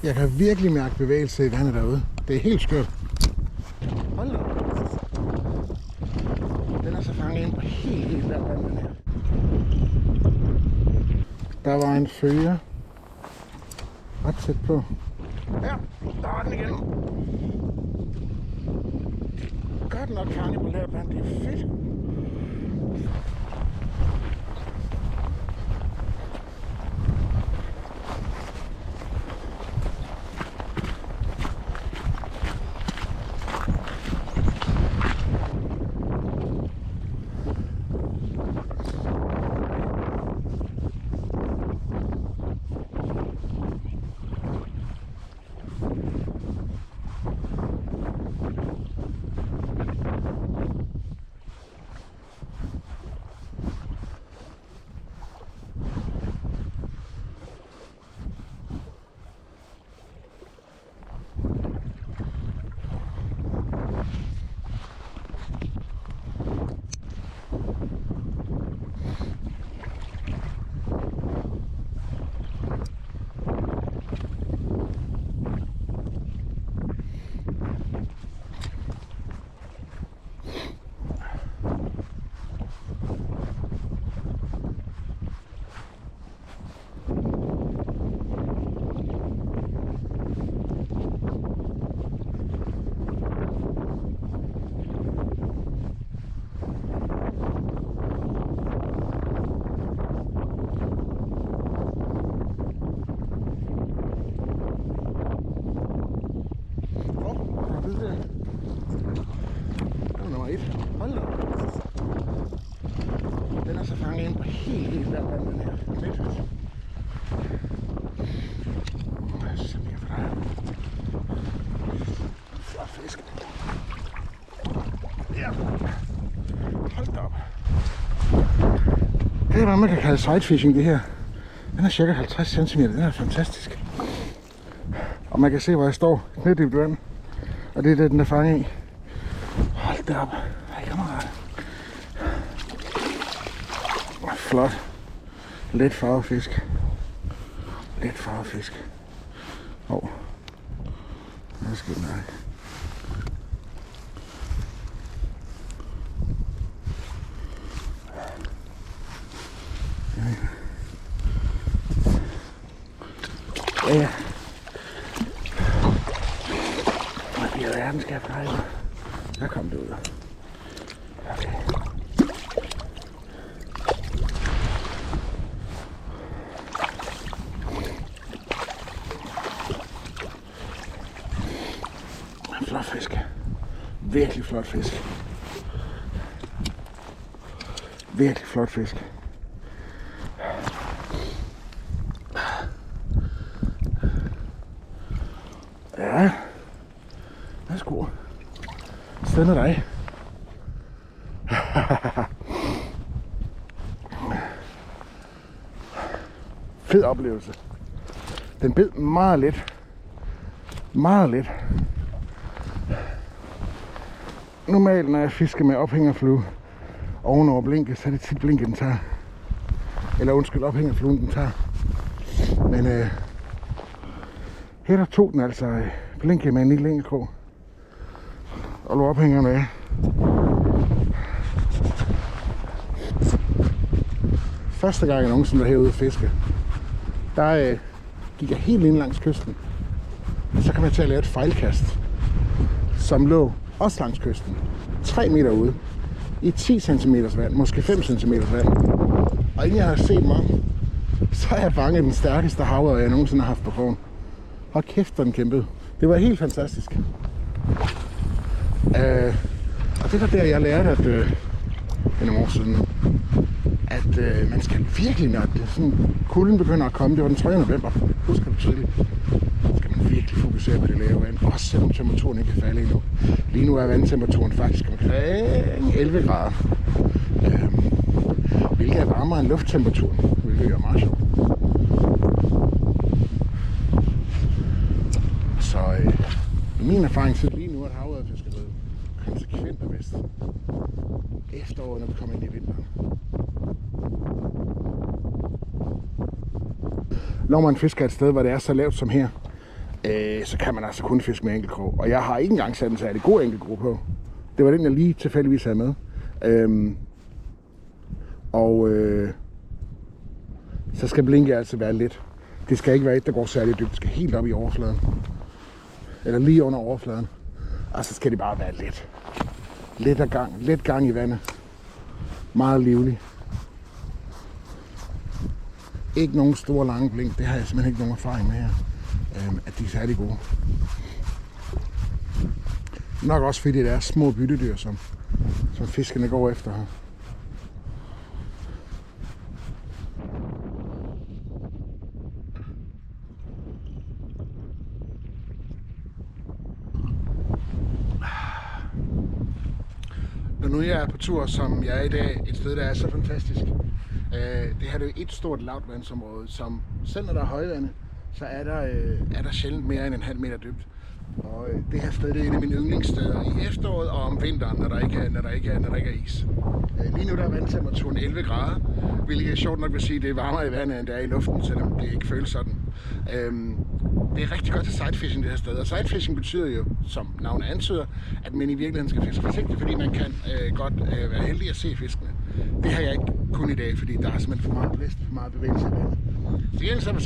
Jeg kan virkelig mærke bevægelse i vandet derude. Det er helt skørt. Hold da. Den er så fanget ind på helt der vand, den her. Der var en følge. Ret tæt på. Ja, der var den igen. Godt nok karnivolært vand, det er fedt. Hold da. Den er så fanget ind på helt der vand, den her. Fedt. Jeg synes, jeg for dig. Flot fisk. Ja. Hold da op. Det er hvad man kan kalde sidefishing, det her. Den er cirka 50 cm. Den er fantastisk. Og man kan se, hvor jeg står knædybt vand. Og det er det, den er fanget i. Hold da op. Hej, kammerat. Flot. Let farvefisk. Let farvefisk. Hov. Det skal nej. Ja. Hvad bliver der? Den skal jeg dreje. Der kom det ud. Okay. En flot fisk. Virkelig flot fisk. Virkelig flot fisk. Ja. Værsgo. Sted med dig. Fed oplevelse. Den bed meget let. Meget let. Normalt når jeg fisker med ophængerflue ovenover blinket, så er det tit blinket den tager. Eller undskyld, ophængerfluen den tager. Men her der tog den altså blinket med en lille længekrog. Og lå ophængerne af. Første gang jeg nogensinde var herude og fiske, der gik jeg helt ind langs kysten. Så kom jeg til at lave et fejlkast, som lå også langs kysten. 3 meter ude. I 10 cm vand, måske 5 cm vand. Og inden jeg har set mig om, så har jeg fanget den stærkeste havre, jeg nogensinde har haft på krogen. Hold kæft, den kæmpede. Det var helt fantastisk. Og det var der, jeg lærte, at en år siden, at man skal virkelig, når sådan kulden begynder at komme, det var den 3. november, husker du tydeligt, så skal man virkelig fokusere på det lave vand, også selvom temperaturen ikke kan falde endnu. Lige nu er vandtemperaturen faktisk omkring 11 grader, hvilket er varmere end lufttemperaturen, hvilket er meget sjovt. Så min erfaring til lige nu, at havørredfiskeriet konsekvent bevidst efteråret, når vi kommer ind i vinteren. Når man fisker et sted, hvor det er så lavt som her, så kan man altså kun fiske med enkeltkrog. Og jeg har ikke engang sat en særlig god enkeltkrog på. Det var den, jeg lige tilfældigvis havde med. Så skal blinket altså være let. Det skal ikke være et, der går særlig dybt. Det skal helt op i overfladen. Eller lige under overfladen. Og så skal det bare være let. Let gang i vandet. Meget livlig. Ikke nogen store lange blink. Det har jeg simpelthen ikke nogen erfaring med her. At de er særlig gode. Nok også fordi det er små byttedyr, som fiskerne går efter her. Når nu jeg er på tur, som jeg er i dag, et sted, der er så fantastisk. Det her det er jo et stort lavtvandsområde, som selv når der er højvande, så er der sjældent mere end en halv meter dybt. Og det her sted det er et af mine yndlingssteder i efteråret og om vinteren, når der ikke er is. Lige nu der er vandtemperaturen 11 grader, hvilket sjovt nok vil sige, at det er varmere i vandet, end det er i luften, selvom det ikke føles sådan. Det er rigtig godt til sidefishing det her sted, og sidefishing betyder jo, som navnet antyder, at man i virkeligheden skal fiske forsigtigt, fordi man kan godt være heldig at se fiskene. Det har jeg ikke kun i dag, fordi der er simpelthen for meget blæst, for meget bevægelse i vandet. Så igen så har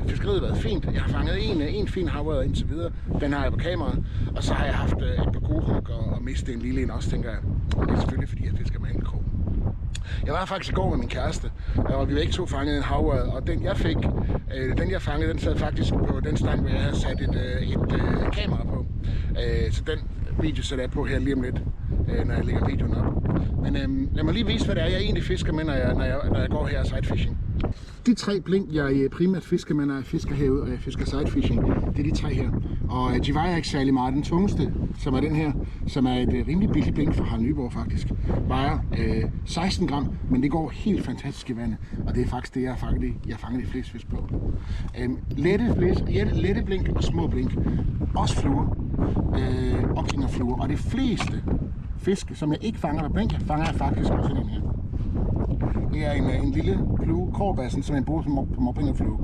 fiskeriet været fint. Jeg har fanget en fin havørred indtil videre. Den har jeg på kameraet. Og så har jeg haft et par gode hug og mistet en lille en også, tænker jeg. Det er selvfølgelig fordi jeg fisker med enkeltkrog. Jeg var faktisk i går med min kæreste, og vi begge to fangede en havørred, og den jeg fangede, den sad faktisk på den stang, hvor jeg havde sat et kamera på. Så den video sætter jeg på her lige om lidt, når jeg lægger videoen op. Men lad mig lige vise, hvad det er, jeg egentlig fisker med, når jeg går her sidefishing. De 3 blink, jeg primært fisker med, når jeg fisker herude, og jeg fisker sidefishing, det er de 3 her. Og de vejer ikke særlig meget. Den tungeste, som er den her, som er et rimelig billigt blink fra Harald Nyborg faktisk, vejer 16 gram, men det går helt fantastisk i vandet. Og det er faktisk det, jeg fanger de fleste fisk på. Lette blink og små blink. Også fluer. Ophængerfluer. Og de fleste fisk, som jeg ikke fanger med blink, fanger jeg faktisk også den her. Det er en lille flue, kårbassen, som jeg bruger som ophængerflue.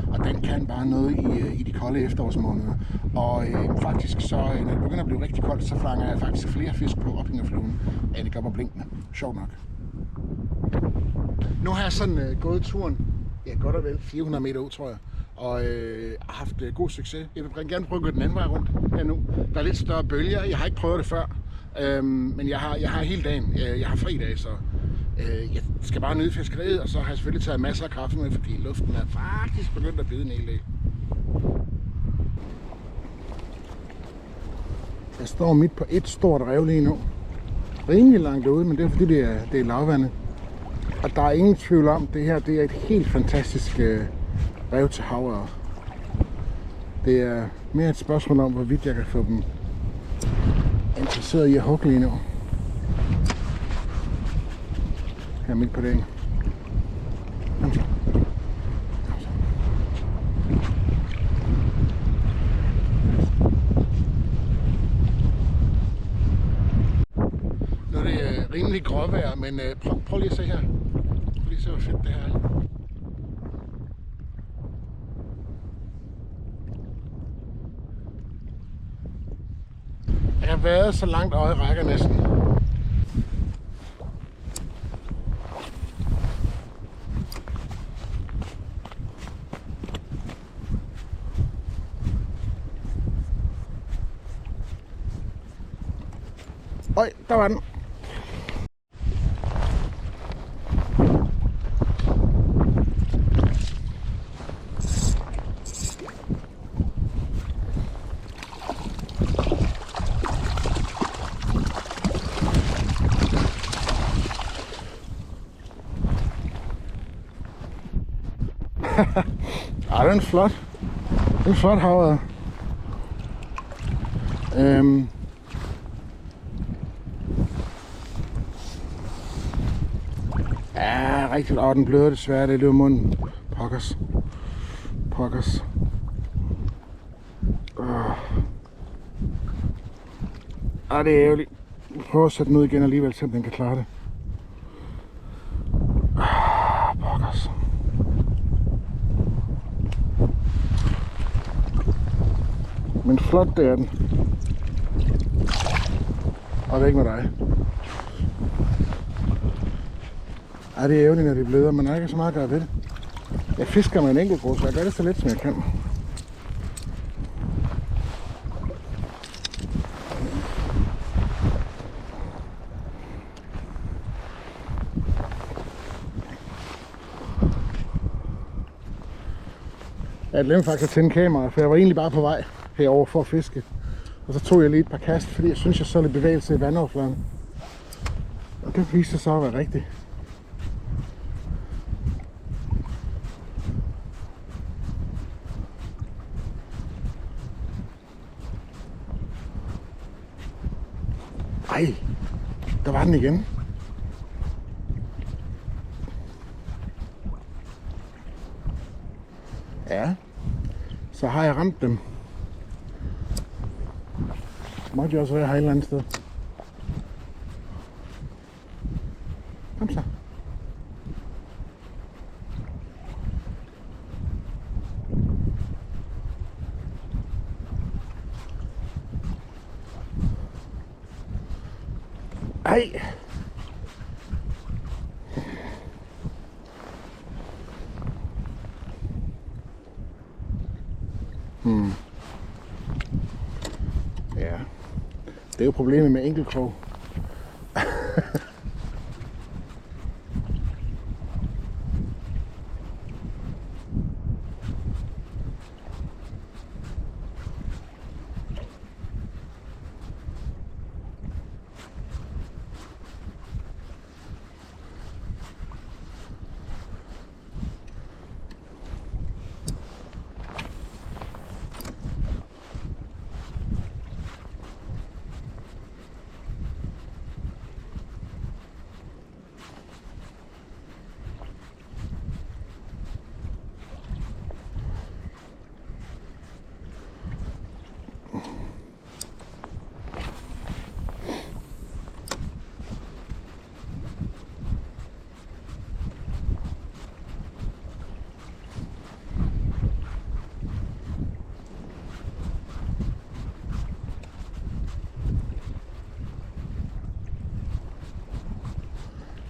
Og den kan bare noget i de kolde efterårsmåneder. Og faktisk så, når det begynder at blive rigtig koldt, så fanger jeg faktisk flere fisk på ophængerfluen, end det gør på blinkene. Sjovt nok. Nu har jeg sådan gået turen, ja godt og vel 400 meter ud, tror jeg. Og har haft god succes. Jeg vil gerne prøve at gå den anden vej rundt her nu. Der er lidt større bølger. Jeg har ikke prøvet det før. Men jeg har hele dagen. Jeg har fri dag, så jeg skal bare nyde fiskeriet. Og så har jeg selvfølgelig taget masser af kaffe med, fordi luften er faktisk begyndt at bide en hel del. Jeg står midt på et stort rev lige nu. Rimelig langt ude, men det er fordi det er lavvandet. Og der er ingen tvivl om, det her det er et helt fantastisk rev til havørred. Det er mere et spørgsmål om, hvorvidt jeg kan få dem interesseret i at hugge lige nu. Her midt på dagen. Nu er det rimelig gråvejr, men prøv lige at se her. Prøv lige at se, hvor fedt det her er. Jeg har været så langt øje rækker næsten. Øj, der var den. Ej, den er flot. Det er en flot havørred. Ja, rigtigt. Og den bløder desværre. Det løber munden. Pokkers. Ej, det er ærgerligt. Jeg prøver at sætte den ud igen alligevel, så den kan klare det. Pokkers. Men flot, det er den. Og væk med dig. Ej, det er ærgerligt, når de bløder, men der er ikke så meget at gøre ved det. Jeg fisker med en enkelt grus, så jeg gør det så let, som jeg kan. Jeg glemte faktisk at tænde kameraet, for jeg var egentlig bare på vej herover for at fiske. Og så tog jeg lige et par kast, fordi jeg synes, jeg så lidt bevægelse i vandoverfladen. Og det viste sig så at være rigtigt. Ej, der var den igen. Ja, så har jeg ramt dem. Så måtte jeg også være her et eller andet sted. Kom så. Ej. Ja, det er jo problemet med enkeltkrog.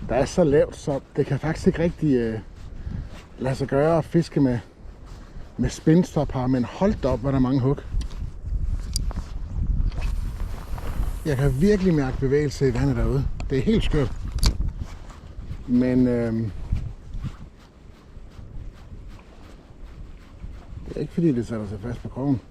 Der er så lavt, så det kan faktisk ikke rigtig lade sig gøre at fiske med spinstop her, men hold da op, hvor der er mange hug. Jeg kan virkelig mærke bevægelse i vandet derude. Det er helt skørt. Men det er ikke fordi det sætter sig fast på krogen.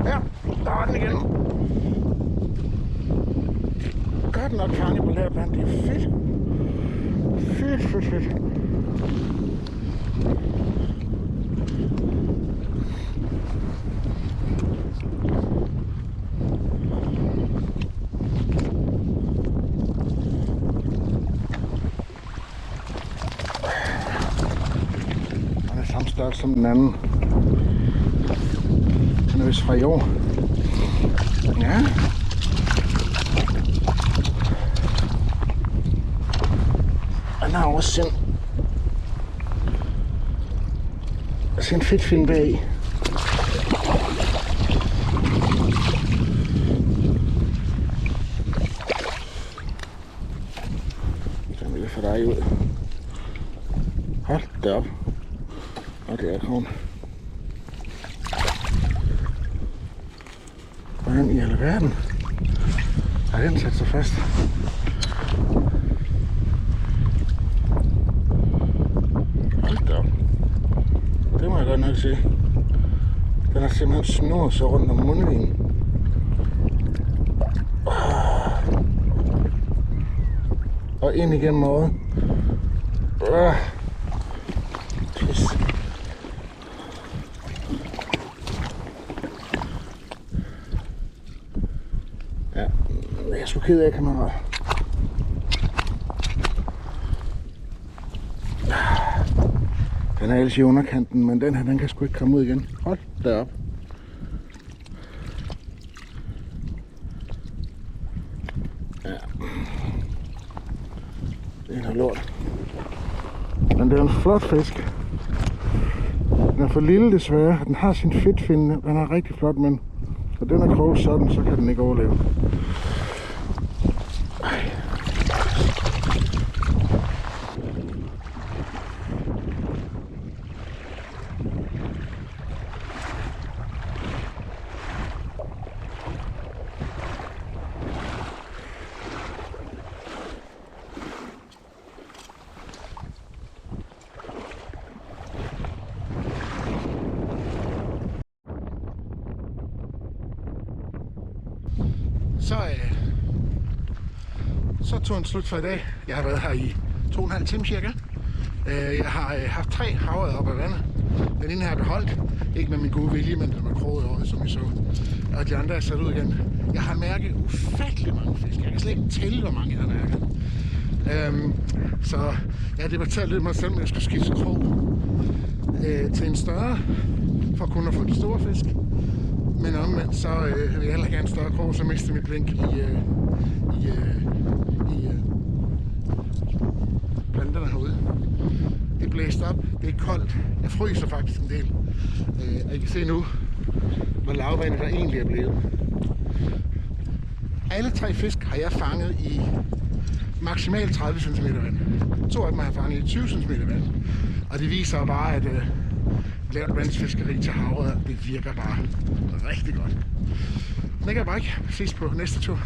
Ja, der var den igen. Godt nok fanget på lærband, det er fedt. Fedt. Den er samme størrelse som den anden. Den er vist fra i år. Ja. Den har også sin fedtfilm bag. Den vil få dig ud. Hold da op. Og det er krogen. Hvordan i alverden har den sat sig fast? Hold da op. Det må jeg godt nok sige. Den har simpelthen snurret sig rundt om mundvinen. Og ind igennem øjet. Pis. Ja, jeg er sgu ked af, kammerat. Den er ellers i underkanten, men den her, den kan sgu ikke komme ud igen. Hold da op. Det er noget lort. Men det er en flot fisk. Den er for lille desværre. Den har sin fedtfinde. Den er rigtig flot, men når den er kroget sådan, så kan den ikke overleve. Så tog en slut for i dag. Jeg har været her i 2,5 timer cirka. Jeg har haft 3 havre op ad vandet. Den ene har jeg beholdt. Ikke med min gode vilje, men den var kroget over, som I så. Og de andre er sat ud igen. Jeg har mærket ufattelig mange fisk. Jeg kan slet ikke tælle, hvor mange jeg har mærket. Så jeg debatterede lidt med mig selv, om jeg skulle skifte krog til en større, for kun at få de store fisk. Men omvendt, så vil jeg heller gerne en større krog, så mister mit blink i planterne herude. Det blæste op, det er koldt. Jeg fryser faktisk en del. Og I kan se nu, hvor lavvandet der egentlig er blevet. Alle 3 fisk har jeg fanget i maksimalt 30 cm vand. 2 af dem har jeg fanget i 20 cm vand. Og det viser bare, at lavt vandsfiskeri til havret, det virker bare rigtig godt. Den kan jeg bare ikke. Vi ses på næste tur.